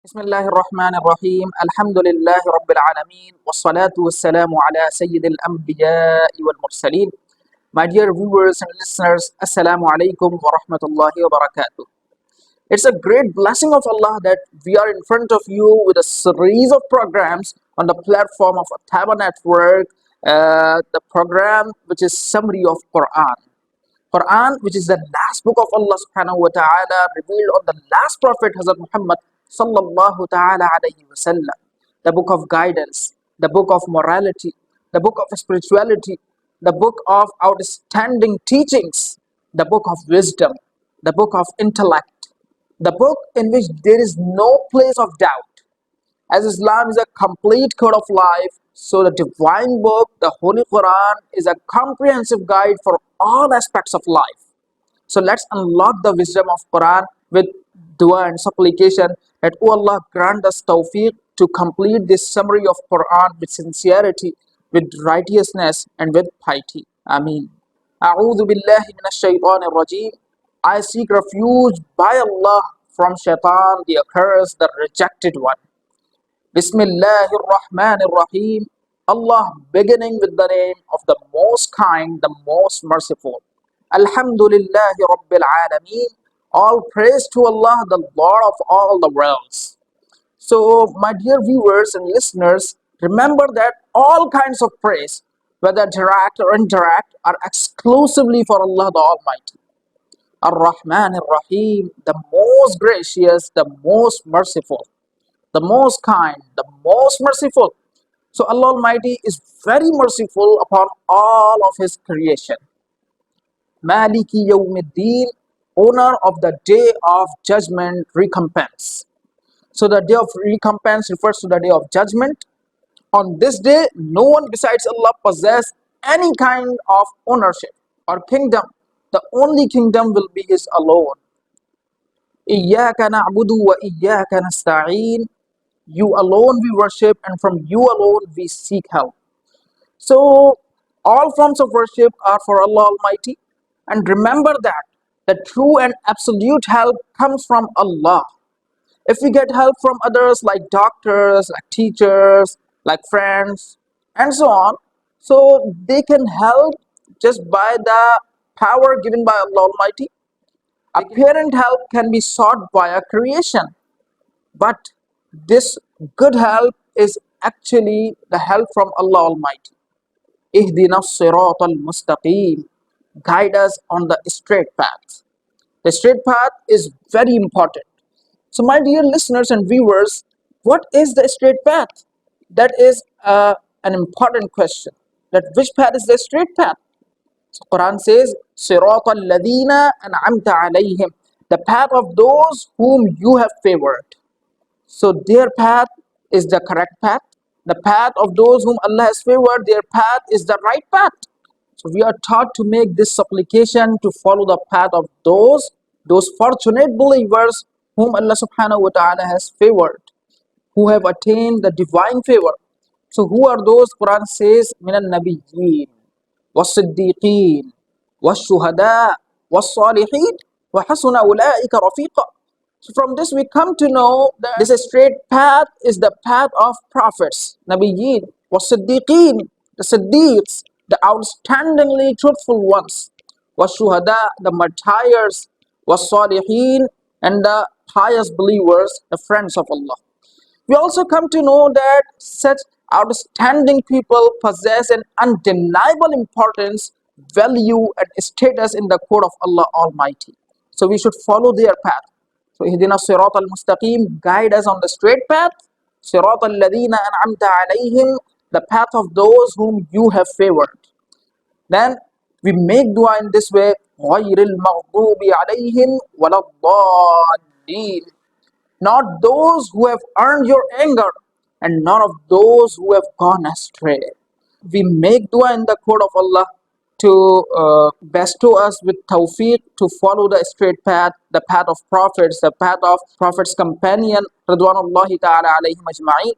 Bismillahir Rahmanir Rahim. Alhamdulillahi Rabbil Alameen. Wassalatu wassalamu ala Sayyidil Anbiya'i wal Mursaleen. My dear viewers and listeners, Assalamu alaikum wa rahmatullahi wa barakatuh. It's a great blessing of Allah that we are in front of you with a series of programs on the platform of Taba Network, the program which is summary of Quran, which is the last book of Allah subhanahu wa ta'ala, revealed on the last prophet Hazrat Muhammad sallallahu ta'ala alayhi wasallam. The book of guidance, the book of morality, the book of spirituality, the book of outstanding teachings, the book of wisdom, the book of intellect, the book in which there is no place of doubt. As Islam is a complete code of life, so the divine book, the Holy Quran, is a comprehensive guide for all aspects of life. So let's unlock the wisdom of Quran with dua and supplication that, O Allah, grant us tawfiq to complete this summary of Quran with sincerity, with righteousness, and with piety. Ameen. A'udhu billahi minash shaitanir rajim. I seek refuge by Allah from shaitan, the accursed, the rejected one. Bismillahir Rahmanir Rahim. Allah, beginning with the name of the most kind, the most merciful. Alhamdulillahi Rabbil Alameen. All praise to Allah, the Lord of all the worlds. So, my dear viewers and listeners, remember that all kinds of praise, whether direct or indirect, are exclusively for Allah the Almighty. Ar-Rahman Ar-Rahim, the most gracious, the most merciful, the most kind, the most merciful. So Allah Almighty is very merciful upon all of His creation. Maliki Yawmiddin, owner of the day of judgment, recompense. So the day of recompense refers to the day of judgment. On this day, no one besides Allah possesses any kind of ownership or kingdom. The only kingdom will be His alone. Iyyaka na'budu wa iyyaka nasta'in. You alone we worship, and from you alone we seek help. So all forms of worship are for Allah Almighty. And remember that the true and absolute help comes from Allah. If we get help from others like doctors, like teachers, like friends, and so on, so they can help just by the power given by Allah Almighty. Apparent help can be sought via creation, but this good help is actually the help from Allah Almighty. Ihdina as-sirat al-mustaqim. Guide us on the straight path. The straight path is very important. So, my dear listeners and viewers, what is the straight path? That is an important question. That which path is the straight path? So Quran says, Sirat al-ladina an'amta alayhim, the path of those whom you have favored. So their path is the correct path. The path of those whom Allah has favored, their path is the right path. So we are taught to make this supplication to follow the path of those fortunate believers whom Allah subhanahu wa ta'ala has favored, who have attained the divine favor. So who are those? Quran says, Minan Nabiyyin, was-Siddiqeen, was-Shuhada, was-Salihin, wa hasuna ulaika rafiqa. So from this we come to know that this straight path is the path of prophets, Nabiyyin, was-Siddiqeen, the Siddiqs, the outstandingly truthful ones, was-Shuhada, the martyrs, was-Salihin, and the pious believers, the friends of Allah. We also come to know that such outstanding people possess an undeniable importance, value, and status in the court of Allah Almighty. So we should follow their path. So Ihdina Sirat al-Mustaqim, guide us on the straight path. Sirat al-Ladina an'amta alayhim, the path of those whom you have favored. Then we make dua in this way, غَيْرِ الْمَغْضُوبِ عَلَيْهِمْ وَلَا الضَّالِّينَ. Not those who have earned your anger, and none of those who have gone astray. We make dua in the court of Allah to bestow us with tawfiq to follow the straight path, the path of prophets, the path of prophets' companion, Radwanullahi ta'ala alayhim ajma'in.